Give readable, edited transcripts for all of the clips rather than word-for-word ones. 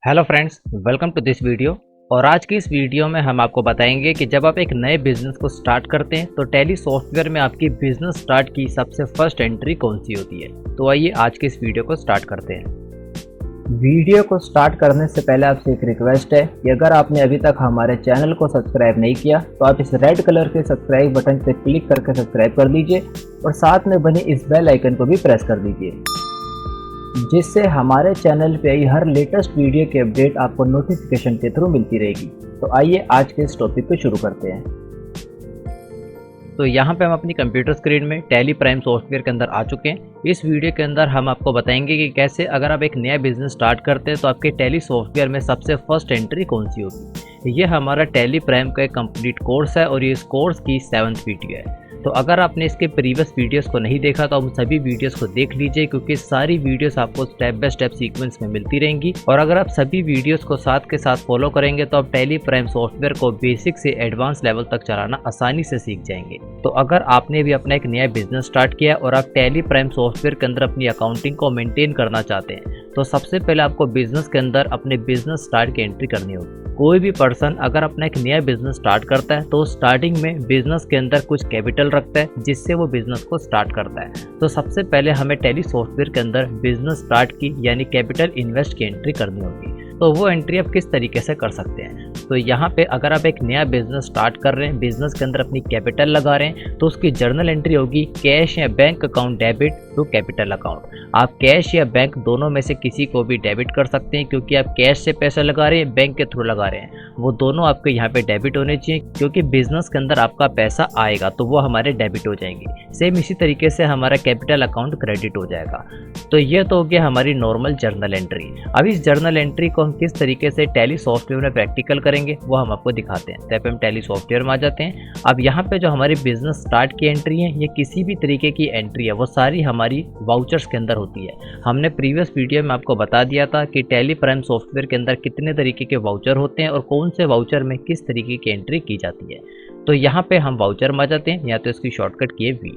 Hello friends, welcome to this video. और आज की इस वीडियो में हम आपको बताएंगे कि जब आप एक नए बिजनेस को स्टार्ट करते हैं तो टैली सॉफ्टवेयर में आपकी बिजनेस स्टार्ट की सबसे फर्स्ट एंट्री कौन सी होती है। तो आइए आज के इस वीडियो को स्टार्ट करते हैं। वीडियो को स्टार्ट करने से पहले आपसे एक रिक्वेस्ट है कि अगर आपने अभी तक हमारे चैनल को सब्सक्राइब नहीं किया तो आप इस रेड कलर के सब्सक्राइब बटन पर क्लिक करके सब्सक्राइब कर दीजिए और साथ में बनी इस बेल आइकन को भी प्रेस कर दीजिए, जिससे हमारे चैनल पे आई हर लेटेस्ट वीडियो की अपडेट आपको नोटिफिकेशन के थ्रू मिलती रहेगी। तो आइए आज के इस टॉपिक को शुरू करते हैं। तो यहाँ पे हम अपनी कंप्यूटर स्क्रीन में टैली प्राइम सॉफ्टवेयर के अंदर आ चुके हैं। इस वीडियो के अंदर हम आपको बताएंगे कि कैसे अगर आप एक नया बिजनेस स्टार्ट करते हैं तो आपके टैली सॉफ्टवेयर में सबसे फर्स्ट एंट्री कौन सी होगी। ये हमारा टैली प्राइम का एक कंप्लीट कोर्स है और ये इस कोर्स की 7th वीडियो है। तो अगर आपने इसके प्रीवियस वीडियोस को नहीं देखा तो आप सभी वीडियोस को देख लीजिए, क्योंकि सारी वीडियोस आपको स्टेप बाय स्टेप सीक्वेंस में मिलती रहेंगी। और अगर आप सभी वीडियोस को साथ के साथ फॉलो करेंगे तो आप टैली प्राइम सॉफ्टवेयर को बेसिक से एडवांस लेवल तक चलाना आसानी से सीख जाएंगे। तो अगर आपने भी अपना एक नया बिजनेस स्टार्ट किया और आप टैली प्राइम सॉफ्टवेयर के अंदर अपनी अकाउंटिंग को मेंटेन करना चाहते हैं तो सबसे पहले आपको बिजनेस के अंदर अपने बिजनेस स्टार्ट की एंट्री करनी होगी। कोई भी पर्सन अगर अपना एक नया बिजनेस स्टार्ट करता है तो स्टार्टिंग में बिजनेस के अंदर कुछ कैपिटल रखता है जिससे वो बिजनेस को स्टार्ट करता है। तो सबसे पहले हमें टैली सॉफ्टवेयर के अंदर बिजनेस स्टार्ट की यानी कैपिटल इन्वेस्ट की एंट्री करनी होगी। तो वो एंट्री आप किस तरीके से कर सकते हैं। तो यहाँ पे अगर आप एक नया बिजनेस स्टार्ट कर रहे हैं, बिजनेस के अंदर अपनी कैपिटल लगा रहे हैं, तो उसकी जर्नल एंट्री होगी कैश या bank account debit to capital account. आप कैश या बैंक दोनों में से किसी को भी डेबिट कर सकते हैं, क्योंकि आप कैश से पैसा लगा रहे हैं, बैंक के थ्रू लगा रहे हैं, वो दोनों आपके यहाँ पे डेबिट होने चाहिए, क्योंकि बिजनेस के अंदर आपका पैसा आएगा तो वो हमारे डेबिट हो जाएंगे। सेम इसी तरीके से हमारा कैपिटल अकाउंट क्रेडिट हो जाएगा। तो ये तो हो गया हमारी नॉर्मल जर्नल एंट्री। अब इस जर्नल एंट्री को हम किस तरीके से टैली सॉफ्टवेयर में प्रैक्टिकल करेंगे वो हम आपको दिखाते हैं। तो हम टैली सॉफ्टवेयर में आ जाते हैं। अब यहाँ पे जो हमारी बिजनेस स्टार्ट की एंट्री है, ये किसी भी तरीके की एंट्री है वो सारी हमारी वाउचर्स के अंदर होती है। हमने प्रीवियस वीडियो में आपको बता दिया था कि टैली प्राइम सॉफ्टवेयर के अंदर कितने तरीके के वाउचर होते हैं और कौन से वाउचर में किस तरीके की एंट्री की जाती है। तो यहाँ पे हम वाउचर में आ जाते हैं, या तो इसकी शॉर्टकट की है वी।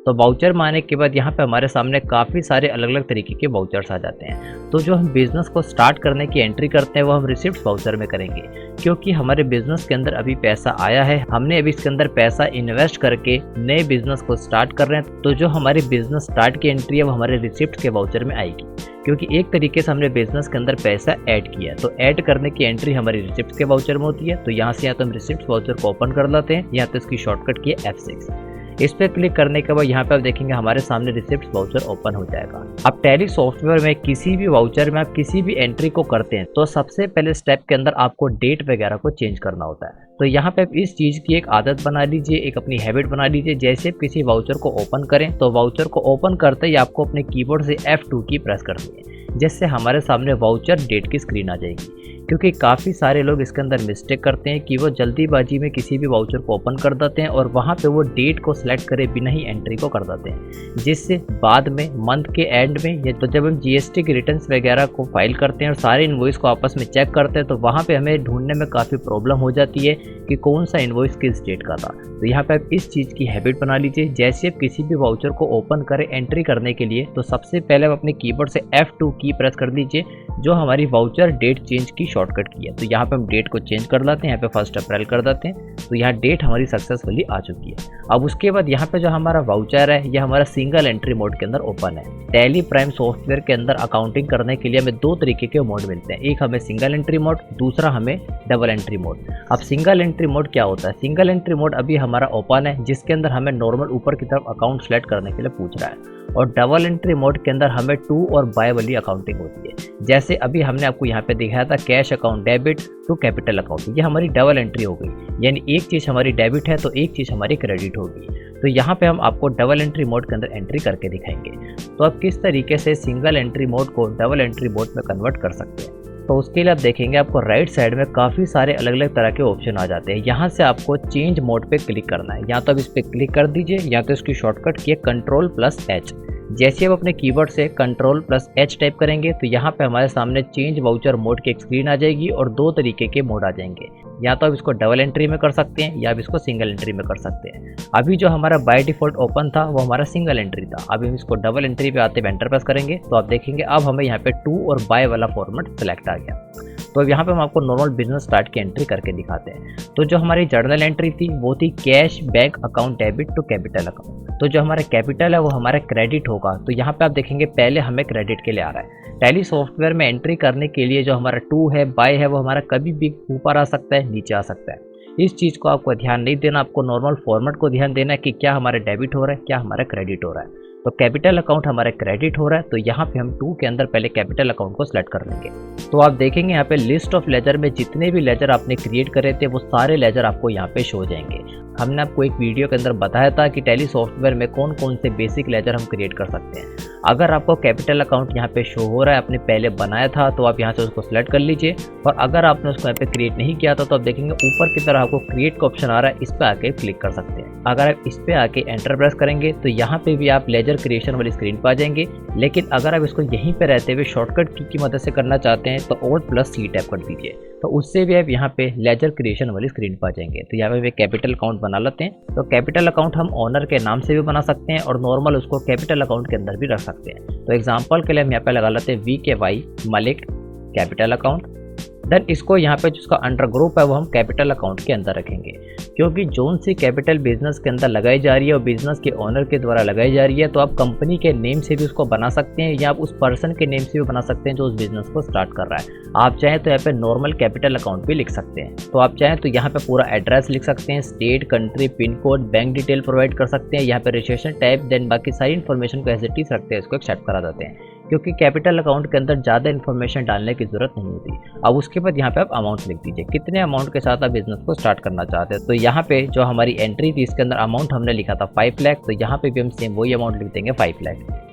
तो वाउचर में आने के बाद यहाँ पे हमारे सामने काफ़ी सारे अलग अलग तरीके के वाउचर्स आ जाते हैं। तो जो हम बिज़नेस को स्टार्ट करने की एंट्री करते हैं वो हम रिसिप्ट वाउचर में करेंगे, क्योंकि हमारे बिज़नेस के अंदर अभी पैसा आया है, हमने अभी इसके अंदर पैसा इन्वेस्ट करके नए बिज़नेस को स्टार्ट कर रहे हैं। तो जो हमारी बिज़नेस स्टार्ट की एंट्री है वो हमारे रिसिप्ट के वाउचर में आएगी, क्योंकि एक तरीके से हमने बिजनेस के अंदर पैसा ऐड किया। तो ऐड करने की एंट्री हमारी रिसिप्ट के वाउचर में होती है। तो यहाँ से या तो हम रिसिप्ट वाउचर को ओपन कर लेते हैं, या तो इसकी शॉर्टकट की है F6। इस पर क्लिक करने के बाद यहाँ पे आप देखेंगे हमारे सामने रिसिप्ट वाउचर ओपन हो जाएगा। अब टैली सॉफ्टवेयर में किसी भी वाउचर में आप किसी भी एंट्री को करते हैं तो सबसे पहले स्टेप के अंदर आपको डेट वगैरह को चेंज करना होता है। तो यहाँ पे आप इस चीज़ की एक आदत बना लीजिए, एक अपनी हैबिट बना लीजिए। जैसे आप किसी वाउचर को ओपन करें तो वाउचर को ओपन करते ही आपको अपने कीबोर्ड से F2 की प्रेस करनी है, जिससे हमारे सामने वाउचर डेट की स्क्रीन आ जाएगी। क्योंकि काफ़ी सारे लोग इसके अंदर मिस्टेक करते हैं कि वो जल्दीबाजी में किसी भी वाउचर को ओपन कर देते हैं और वहाँ पे वो डेट को सिलेक्ट करे बिना ही एंट्री को कर देते हैं, जिससे बाद में मंथ के एंड में या तो जब हम GST की रिटर्न्स वगैरह को फाइल करते हैं और सारे इनवॉइस को आपस में चेक करते हैं तो वहाँ पे हमें ढूंढने में काफ़ी प्रॉब्लम हो जाती है कि कौन सा इनवॉइस किस डेट का था। तो यहाँ पे आप इस चीज़ की हैबिट बना लीजिए। जैसे आप किसी भी वाउचर को ओपन करें एंट्री करने के लिए तो सबसे पहले आप अपने कीबोर्ड से F2 की प्रेस कर दीजिए, जो हमारी वाउचर डेट चेंज की शॉर्टकट की है। तो यहाँ पे हम डेट को चेंज कर लाते हैं, यहाँ पे 1 अप्रैल कर देते हैं। तो यहाँ डेट हमारी सक्सेसफुली आ चुकी है। अब उसके बाद यहाँ पे जो हमारा वाउचर है यह हमारा सिंगल एंट्री मोड के अंदर ओपन है। टैली प्राइम सॉफ्टवेयर के अंदर अकाउंटिंग करने के लिए हमें 2 तरीके के मोड मिलते हैं, एक हमें सिंगल एंट्री मोड, दूसरा हमें डबल एंट्री मोड। अब सिंगल एंट्री मोड क्या होता है? सिंगल एंट्री मोड अभी हमारा ओपन है, जिसके अंदर हमें नॉर्मल ऊपर की तरफ अकाउंट सेलेक्ट करने के लिए पूछ रहा है। और डबल एंट्री मोड के अंदर हमें टू और बाय वाली अकाउंटिंग होती है। जैसे अभी हमने आपको यहाँ पे दिखाया था cash account debit to capital account, ये हमारी डबल एंट्री हो गई, यानी एक चीज़ हमारी डेबिट है तो एक चीज़ हमारी क्रेडिट होगी। तो यहाँ पे हम आपको डबल एंट्री मोड के अंदर एंट्री करके दिखाएंगे। तो आप किस तरीके से सिंगल एंट्री मोड को डबल एंट्री मोड में कन्वर्ट कर सकते हैं। तो उसके लिए आप देखेंगे आपको राइट साइड में काफ़ी सारे अलग अलग तरह के ऑप्शन आ जाते हैं। यहाँ से आपको चेंज मोड पे क्लिक करना है, या तो आप इस पर क्लिक कर दीजिए, या तो इसकी शॉर्टकट की है Ctrl+H। जैसे हम अपने कीबोर्ड से Ctrl+H टाइप करेंगे तो यहाँ पे हमारे सामने चेंज वाउचर मोड की एक स्क्रीन आ जाएगी और दो तरीके के मोड आ जाएंगे। या तो आप इसको डबल एंट्री में कर सकते हैं या आप इसको सिंगल एंट्री में कर सकते हैं। अभी जो हमारा बाय डिफ़ॉल्ट ओपन था वो हमारा सिंगल एंट्री था। अभी हम इसको डबल एंट्री पे आते हुए एंटर प्रेस करेंगे तो आप देखेंगे अब हमें यहाँ पे टू और बाय वाला फॉर्मेट सेलेक्ट आ गया। तो अब यहाँ पे हम आपको नॉर्मल बिजनेस स्टार्ट की एंट्री करके दिखाते हैं। तो जो हमारी जर्नल एंट्री थी वो थी cash bank account debit to capital account. तो जो हमारा कैपिटल है वो हमारा क्रेडिट होगा। तो यहाँ पे आप देखेंगे पहले हमें क्रेडिट के लिए आ रहा है। टैली सॉफ्टवेयर में एंट्री करने के लिए जो हमारा टू है बाय है वो हमारा कभी भी ऊपर आ सकता है, नीचे आ सकता है। इस चीज़ को आपको ध्यान नहीं देना, आपको नॉर्मल फॉर्मेट को ध्यान देना है कि क्या हमारा डेबिट हो रहा है, क्या हमारा क्रेडिट हो रहा है। तो कैपिटल अकाउंट हमारा क्रेडिट हो रहा है तो यहाँ पे हम टू के अंदर पहले कैपिटल अकाउंट को सिलेक्ट कर लेंगे। तो आप देखेंगे यहाँ पे लिस्ट ऑफ लेजर में जितने भी लेजर आपने क्रिएट करे थे वो सारे लेजर आपको यहाँ पे शो हो जाएंगे। हमने आपको एक वीडियो के अंदर बताया था कि टैली सॉफ्टवेयर में कौन कौन से बेसिक लेजर हम क्रिएट कर सकते हैं। अगर आपको कैपिटल अकाउंट यहाँ पे शो हो रहा है, आपने पहले बनाया था तो आप यहाँ से उसको सिलेक्ट कर लीजिए। और अगर आपने उसको यहाँ पे क्रिएट नहीं किया था तो आप देखेंगे ऊपर की तरफ आपको क्रिएट का ऑप्शन आ रहा है, इस पर आके क्लिक कर सकते हैं। अगर आप इस पे आके एंटर प्रेस करेंगे तो यहाँ पे भी आप लेजर क्रिएशन वाली स्क्रीन पर आ जाएंगे। लेकिन अगर आप इसको यहीं पे रहते हुए शॉर्टकट की मदद से करना चाहते हैं तो Alt+C टैप कर दीजिए, तो उससे भी आप यहाँ पे लेजर क्रिएशन वाली स्क्रीन पर आ जाएंगे। तो यहाँ पे कैपिटल अकाउंट बना लेते हैं। तो कैपिटल अकाउंट हम ओनर के नाम से भी बना सकते हैं और नॉर्मल उसको कैपिटल अकाउंट के अंदर भी रख सकते हैं। तो एग्जांपल के लिए हम यहाँ पे लगा लेते हैं VKY Malik capital account. Then इसको यहाँ पे जिसका अंडर ग्रुप है वो हम कैपिटल अकाउंट के अंदर रखेंगे, क्योंकि जोन सी कैपिटल बिजनेस के अंदर लगाई जा रही है और बिजनेस के ओनर के द्वारा लगाई जा रही है। तो आप कंपनी के नेम से भी उसको बना सकते हैं या आप उस पर्सन के नेम से भी बना सकते हैं जो उस बिजनेस को स्टार्ट कर रहा है। आप चाहें तो यहाँ पे नॉर्मल कैपिटल अकाउंट भी लिख सकते हैं। तो आप चाहें तो यहाँ पे पूरा एड्रेस लिख सकते हैं, state, country, pin code, bank detail provide कर सकते हैं, यहाँ पे रजिस्ट्रेशन टाइप, देन बाकी सारी इन्फॉर्मेशन को एज इट इज रखते हैं, इसको एक्सेप्ट करा देते हैं, क्योंकि कैपिटल अकाउंट के अंदर ज़्यादा इन्फॉर्मेशन डालने की जरूरत नहीं होती। अब उसके बाद यहाँ पे आप अमाउंट लिख दीजिए, कितने अमाउंट के साथ आप बिजनेस को स्टार्ट करना चाहते हैं। तो यहाँ पे जो हमारी एंट्री थी इसके अंदर अमाउंट हमने लिखा था 5 लाख, तो यहाँ पे भी हम सेम वही अमाउंट लिख देंगे 5 लाख।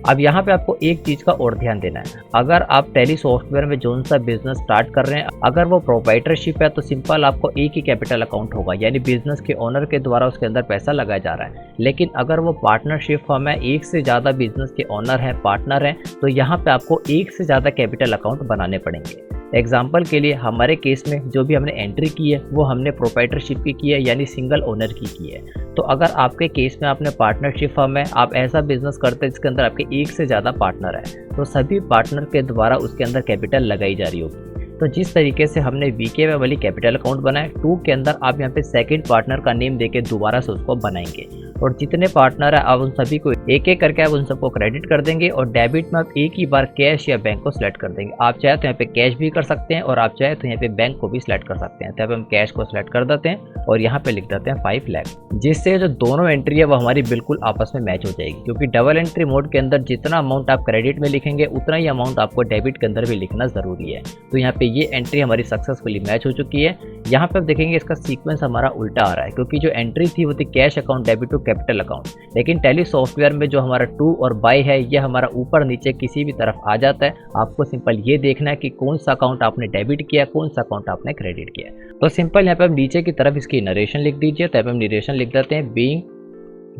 अब यहाँ पे आपको एक चीज़ का और ध्यान देना है, अगर आप टैली सॉफ्टवेयर में जो सा बिजनेस स्टार्ट कर रहे हैं, अगर वो प्रोप्राइटरशिप है तो सिंपल आपको एक ही कैपिटल अकाउंट होगा, यानी बिजनेस के ओनर के द्वारा उसके अंदर पैसा लगाया जा रहा है। लेकिन अगर वो पार्टनरशिप फर्म है, एक से ज़्यादा बिजनेस के ओनर हैं, पार्टनर हैं, तो यहाँ पे आपको एक से ज़्यादा कैपिटल अकाउंट बनाने पड़ेंगे। एग्जाम्पल के लिए हमारे केस में जो भी हमने एंट्री की है वो हमने प्रोप्राइटरशिप की है, यानी सिंगल ओनर की है। तो अगर आपके केस में आपने पार्टनरशिप फर्म है, आप ऐसा बिजनेस करते हैं जिसके अंदर आपके एक से ज़्यादा पार्टनर है, तो सभी पार्टनर के द्वारा उसके अंदर कैपिटल लगाई जा रही होगी। तो जिस तरीके से हमने VKY वाली कैपिटल अकाउंट बनाया, टू के अंदर आप यहाँ पे सेकंड पार्टनर का नेम देके दोबारा से उसको बनाएंगे और जितने पार्टनर है आप उन सभी को एक एक करके आप उन सबको क्रेडिट कर देंगे और डेबिट में आप एक ही बार कैश या बैंक को सिलेक्ट कर देंगे। आप चाहे तो यहाँ पे कैश भी कर सकते हैं और आप चाहे तो यहाँ पे बैंक को भी सिलेक्ट कर सकते हैं। तो हम कैश को सिलेक्ट कर देते हैं और यहाँ पे लिख देते हैं 5 लाख, जिससे जो दोनों एंट्री है वो हमारी बिल्कुल आपस में मैच हो जाएगी, क्योंकि डबल एंट्री मोड के अंदर जितना अमाउंट आप क्रेडिट में लिखेंगे उतना ही अमाउंट आपको डेबिट के अंदर भी लिखना जरूरी है। तो यहाँ पे ये एंट्री हमारी सक्सेसफुली मैच हो चुकी है। यहाँ पे आप देखेंगे इसका सीक्वेंस हमारा उल्टा आ रहा है, क्योंकि जो एंट्री थी वो थी cash account debit to capital account, लेकिन टैली सॉफ्टवेयर में जो हमारा टू और बाय है ये हमारा ऊपर नीचे किसी भी तरफ आ जाता है। आपको सिंपल ये देखना है कि कौन सा अकाउंट आपने डेबिट किया, कौन सा अकाउंट आपने क्रेडिट किया। तो सिंपल यहाँ पे आप नीचे की तरफ इसकी नरेशन लिख दीजिए। तो हम नरेशन लिख देते हैं being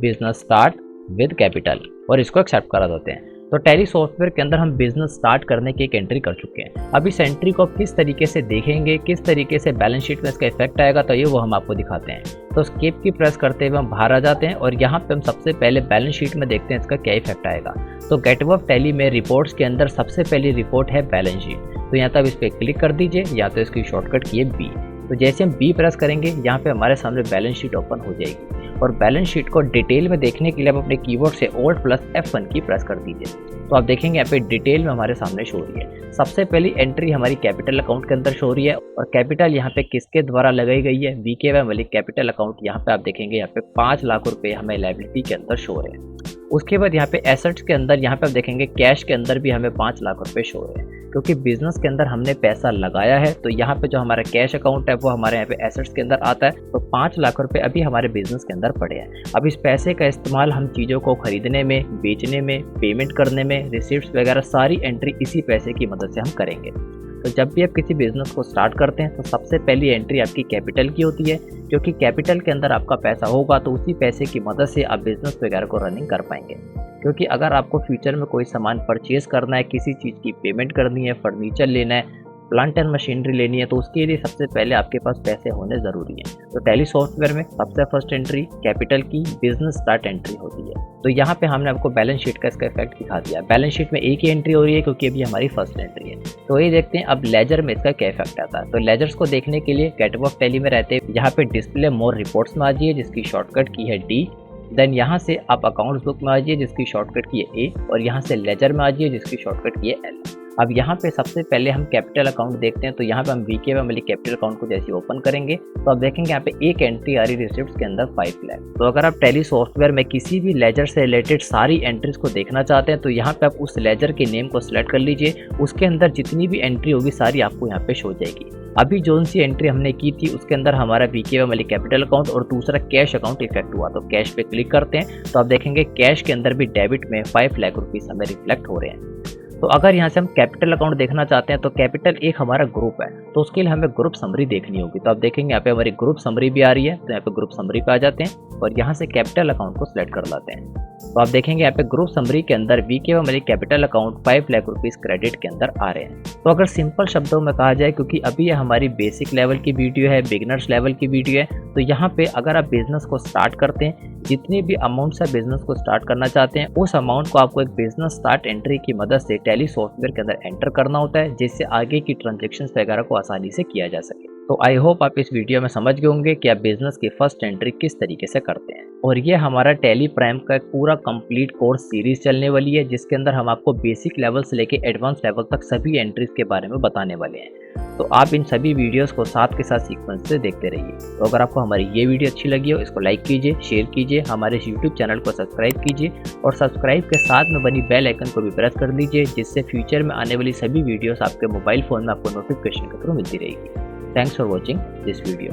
business start with capital और इसको एक्सेप्ट करा देते हैं। तो टैली सॉफ्टवेयर के अंदर हम बिजनेस स्टार्ट करने की एक एंट्री कर चुके हैं। अब इस एंट्री को किस तरीके से देखेंगे, किस तरीके से बैलेंस शीट में इसका इफेक्ट आएगा, तो ये वो हम आपको दिखाते हैं। तो स्केप की प्रेस करते हुए हम बाहर आ जाते हैं और यहाँ पे हम सबसे पहले बैलेंस शीट में देखते हैं इसका क्या इफेक्ट आएगा। तो गेटवर्क टैली में रिपोर्ट्स के अंदर सबसे पहली रिपोर्ट है बैलेंस शीट। तो यहाँ तक इस पर क्लिक कर दीजिए या तो इसकी शॉर्टकट की है B। तो जैसे हम B प्रेस करेंगे यहाँ पे हमारे सामने बैलेंस शीट ओपन हो जाएगी और बैलेंस शीट को डिटेल में देखने के लिए आप अपने कीबोर्ड से Alt+F1 की प्रेस कर दीजिए। तो आप देखेंगे यहाँ पे डिटेल में हमारे सामने शो हो रही है। सबसे पहली एंट्री हमारी कैपिटल अकाउंट के अंदर शो हो रही है और कैपिटल यहाँ पे किसके द्वारा लगाई गई है, VKY वाली कैपिटल अकाउंट। यहाँ पे आप देखेंगे यहाँ पे 5 लाख रुपए हमें लायबिलिटी के अंदर शो हो रहे हैं। उसके बाद यहाँ पे एसेट्स के अंदर यहाँ पे आप देखेंगे कैश के अंदर भी हमें 5 लाख रुपए शो हो रहे हैं, क्योंकि बिजनेस के अंदर हमने पैसा लगाया है। तो यहाँ पे जो हमारा कैश अकाउंट है वो हमारे यहाँ पे एसेट्स के अंदर आता है। तो 5 लाख रुपए अभी हमारे बिजनेस के अंदर पड़े हैं। अब इस पैसे का इस्तेमाल हम चीज़ों को खरीदने में, बेचने में, पेमेंट करने में, रिसिप्ट्स वगैरह सारी एंट्री इसी पैसे की मदद से हम करेंगे। तो जब भी आप किसी बिजनेस को स्टार्ट करते हैं तो सबसे पहली एंट्री आपकी कैपिटल की होती है, क्योंकि कैपिटल के अंदर आपका पैसा होगा तो उसी पैसे की मदद से आप बिजनेस वगैरह को रनिंग कर पाएंगे। क्योंकि अगर आपको फ्यूचर में कोई सामान परचेज़ करना है, किसी चीज़ की पेमेंट करनी है, फर्नीचर लेना है, प्लांट एंड मशीनरी लेनी है, तो उसके लिए सबसे पहले आपके पास पैसे होने ज़रूरी हैं। तो टैली सॉफ्टवेयर में सबसे फर्स्ट एंट्री कैपिटल की बिजनेस स्टार्ट एंट्री होती है। तो यहाँ पे हमने आपको बैलेंस शीट का इसका इफेक्ट दिखा दिया। बैलेंस शीट में एक ही एंट्री हो रही है क्योंकि अभी हमारी फर्स्ट एंट्री है। तो ये देखते हैं अब लेजर में इसका क्या इफेक्ट आता है। तो लेजर्स को देखने के लिए कैटलॉग ऑफ टैली में रहते हैं, यहाँ पे डिस्प्ले मोर रिपोर्ट्स में आ जाइए जिसकी शॉर्टकट की है डी। देन यहाँ से आप अकाउंट्स बुक में आ जाइए जिसकी शॉर्टकट की है ए, और यहाँ से लेजर में आ जाइए जिसकी शॉर्टकट की है एल। अब यहाँ पे सबसे पहले हम कैपिटल अकाउंट देखते हैं। तो यहाँ पे हम वीके वाली कैपिटल अकाउंट को जैसे ओपन करेंगे तो आप देखेंगे यहाँ पे एक एंट्री आ रही रिसिप्ट्स के अंदर 5 लाख। तो अगर आप टैली सॉफ्टवेयर में किसी भी लेजर से रिलेटेड सारी एंट्रीज को देखना चाहते हैं तो यहाँ पे आप उस लेजर के नेम को सिलेक्ट कर लीजिए, उसके अंदर जितनी भी एंट्री होगी सारी आपको यहाँ पे शो जाएगी। अभी जो सी एंट्री हमने की थी उसके अंदर हमारा वीके वाली कैपिटल अकाउंट और दूसरा कैश अकाउंट इफेक्ट हुआ। तो कैश पे क्लिक करते हैं तो आप देखेंगे कैश के अंदर भी डेबिट में 5 लाख रुपीस हमें रिफ्लेक्ट हो रहे हैं। तो अगर यहाँ से हम कैपिटल अकाउंट देखना चाहते हैं तो कैपिटल एक हमारा ग्रुप है, तो उसके लिए हमें ग्रुप समरी देखनी होगी। तो आप देखेंगे यहाँ पे हमारी ग्रुप समरी भी आ रही है, तो यहाँ पे ग्रुप समरी पे आ जाते हैं और यहाँ से कैपिटल अकाउंट को सिलेक्ट कर लाते हैं। तो आप देखेंगे यहाँ पे ग्रुप समरी के अंदर वीके वाली capital account 5 lakh rupees credit के अंदर आ रहे हैं। तो अगर सिंपल शब्दों में कहा जाए, क्योंकि अभी ये हमारी बेसिक लेवल की वीडियो है, बिगिनर्स लेवल की वीडियो है, तो यहाँ पे अगर आप बिजनेस को स्टार्ट करते हैं, जितने भी अमाउंट से बिजनेस को स्टार्ट करना चाहते हैं उस अमाउंट को आपको एक बिजनेस स्टार्ट एंट्री की मदद से टैली सॉफ्टवेयर के अंदर एंटर करना होता है, जिससे आगे की ट्रांजैक्शंस वगैरह को आसानी से किया जा सके। तो आई होप आप इस वीडियो में समझ गए होंगे कि आप बिजनेस की फर्स्ट एंट्री किस तरीके से करते हैं। और ये हमारा टैली प्राइम का एक पूरा कंप्लीट कोर्स सीरीज चलने वाली है, जिसके अंदर हम आपको बेसिक लेवल से लेके एडवांस लेवल तक सभी एंट्रीज के बारे में बताने वाले हैं। तो आप इन सभी वीडियोस को साथ के साथ सीक्वेंस से देखते रहिए। तो अगर आपको हमारी ये वीडियो अच्छी लगी हो, इसको लाइक कीजिए, शेयर कीजिए, हमारे यूट्यूब चैनल को सब्सक्राइब कीजिए और सब्सक्राइब के साथ में बनी बेल आइकन को भी प्रेस कर दीजिए, जिससे फ्यूचर में आने वाली सभी वीडियोस आपके मोबाइल फ़ोन में आपको नोटिफिकेशन के थ्रू मिलती रहेगी। Thanks for watching this video.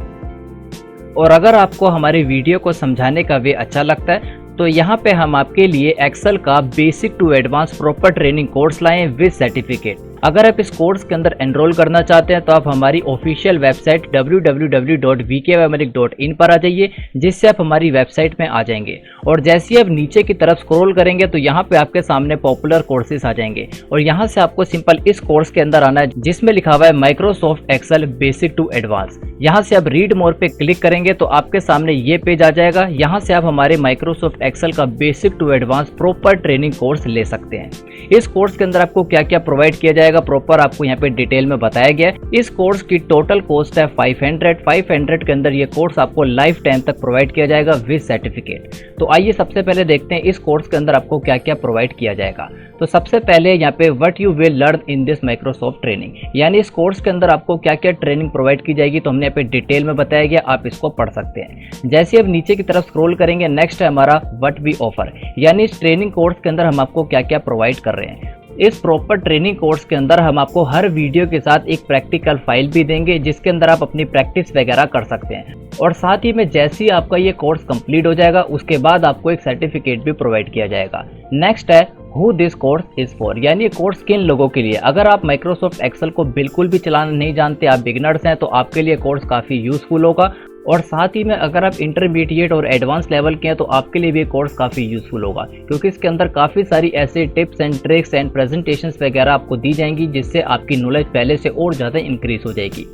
और अगर आपको हमारी वीडियो को समझाने का वे अच्छा लगता है तो यहाँ पे हम आपके लिए एक्सेल का basic to advance proper training course लाए हैं विद सर्टिफिकेट। अगर आप इस कोर्स के अंदर एनरोल करना चाहते हैं तो आप हमारी ऑफिशियल वेबसाइट www.vkymeric.in पर आ जाइए, जिससे आप हमारी वेबसाइट में आ जाएंगे। और जैसे ही आप नीचे की तरफ स्क्रॉल करेंगे तो यहाँ पे आपके सामने पॉपुलर कोर्सेज आ जाएंगे और यहाँ से आपको सिंपल इस कोर्स के अंदर आना है जिसमें लिखा हुआ है Microsoft Excel basic to advance. यहाँ से आप रीड मोर पे क्लिक करेंगे तो आपके सामने ये पेज आ जाएगा। यहाँ से आप हमारे माइक्रोसॉफ्ट एक्सेल का basic to advance proper training course ले सकते हैं। इस कोर्स के अंदर आपको क्या क्या प्रोवाइड किया जाएगा प्रॉपर आपको यहाँ पे डिटेल में बताया गया है। इस कोर्स की टोटल कॉस्ट है 500 के अंदर ये कोर्स आपको लाइफ टाइम तक प्रोवाइड किया जाएगा विद सर्टिफिकेट। तो आइए सबसे पहले देखते हैं इस कोर्स के अंदर आपको क्या क्या प्रोवाइड किया जाएगा। तो सबसे पहले यहाँ पे what you will learn in this Microsoft training, यानी इस कोर्स के अंदर आपको क्या क्या ट्रेनिंग प्रोवाइड की जाएगी तो हमने यहाँ पे डिटेल में बताया गया, आप इसको पढ़ सकते हैं। जैसे अब नीचे की तरफ स्क्रॉल करेंगे नेक्स्ट है हमारा व्हाट वी ऑफर, यानी इस ट्रेनिंग कोर्स के अंदर हम आपको क्या क्या प्रोवाइड कर रहे हैं। इस प्रॉपर ट्रेनिंग कोर्स के अंदर हम आपको हर वीडियो के साथ एक प्रैक्टिकल फाइल भी देंगे जिसके अंदर आप अपनी प्रैक्टिस वगैरह कर सकते हैं। और साथ ही में जैसे ही आपका ये कोर्स कंप्लीट हो जाएगा उसके बाद आपको एक सर्टिफिकेट भी प्रोवाइड किया जाएगा। नेक्स्ट है who this course is for, यानी ये कोर्स किन लोगों के लिए। अगर आप माइक्रोसॉफ्ट एक्सेल को बिल्कुल भी चलाना नहीं जानते, आप बिगिनर्स हैं, तो आपके लिए कोर्स काफ़ी यूजफुल होगा। और साथ ही में अगर आप इंटरमीडिएट और एडवांस लेवल के हैं तो आपके लिए भी कोर्स काफ़ी यूजफुल होगा, क्योंकि इसके अंदर काफ़ी सारी ऐसे tips and tricks and presentations वगैरह आपको दी जाएंगी जिससे आपकी नॉलेज पहले से और ज़्यादा इंक्रीज हो जाएगी।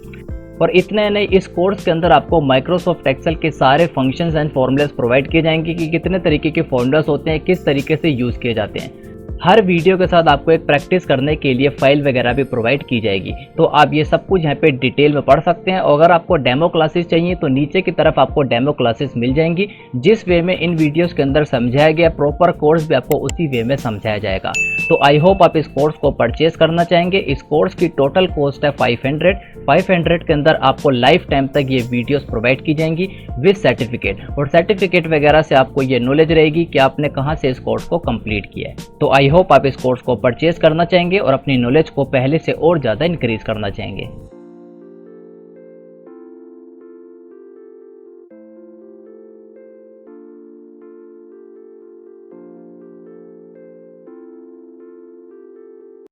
और इतना नहीं, इस कोर्स के अंदर आपको माइक्रोसॉफ्ट एक्सेल के सारे फंक्शंस एंड फॉर्मूलाज प्रोवाइड किए जाएंगे कि कितने तरीके के फॉर्मूलाज होते हैं, किस तरीके से यूज़ किए जाते हैं। हर वीडियो के साथ आपको एक प्रैक्टिस करने के लिए फाइल वगैरह भी प्रोवाइड की जाएगी, तो आप ये सब कुछ यहाँ पे डिटेल में पढ़ सकते हैं। और अगर आपको डेमो क्लासेस चाहिए तो नीचे की तरफ आपको डेमो क्लासेस मिल जाएंगी, जिस वे में इन वीडियोस के अंदर समझाया गया प्रॉपर कोर्स भी आपको उसी वे में समझाया जाएगा। तो आई होप आप इस कोर्स को परचेज करना चाहेंगे। इस कोर्स की टोटल कॉस्ट है 500 के अंदर आपको लाइफ टाइम तक ये वीडियोस प्रोवाइड की जाएंगी विद सर्टिफिकेट, और सर्टिफिकेट वगैरह से आपको ये नॉलेज रहेगी कि आपने कहाँ से इस कोर्स को कंप्लीट किया है। तो आई होप आप इस कोर्स को परचेज करना चाहेंगे और अपनी नॉलेज को पहले से और ज़्यादा इंक्रीज करना चाहेंगे।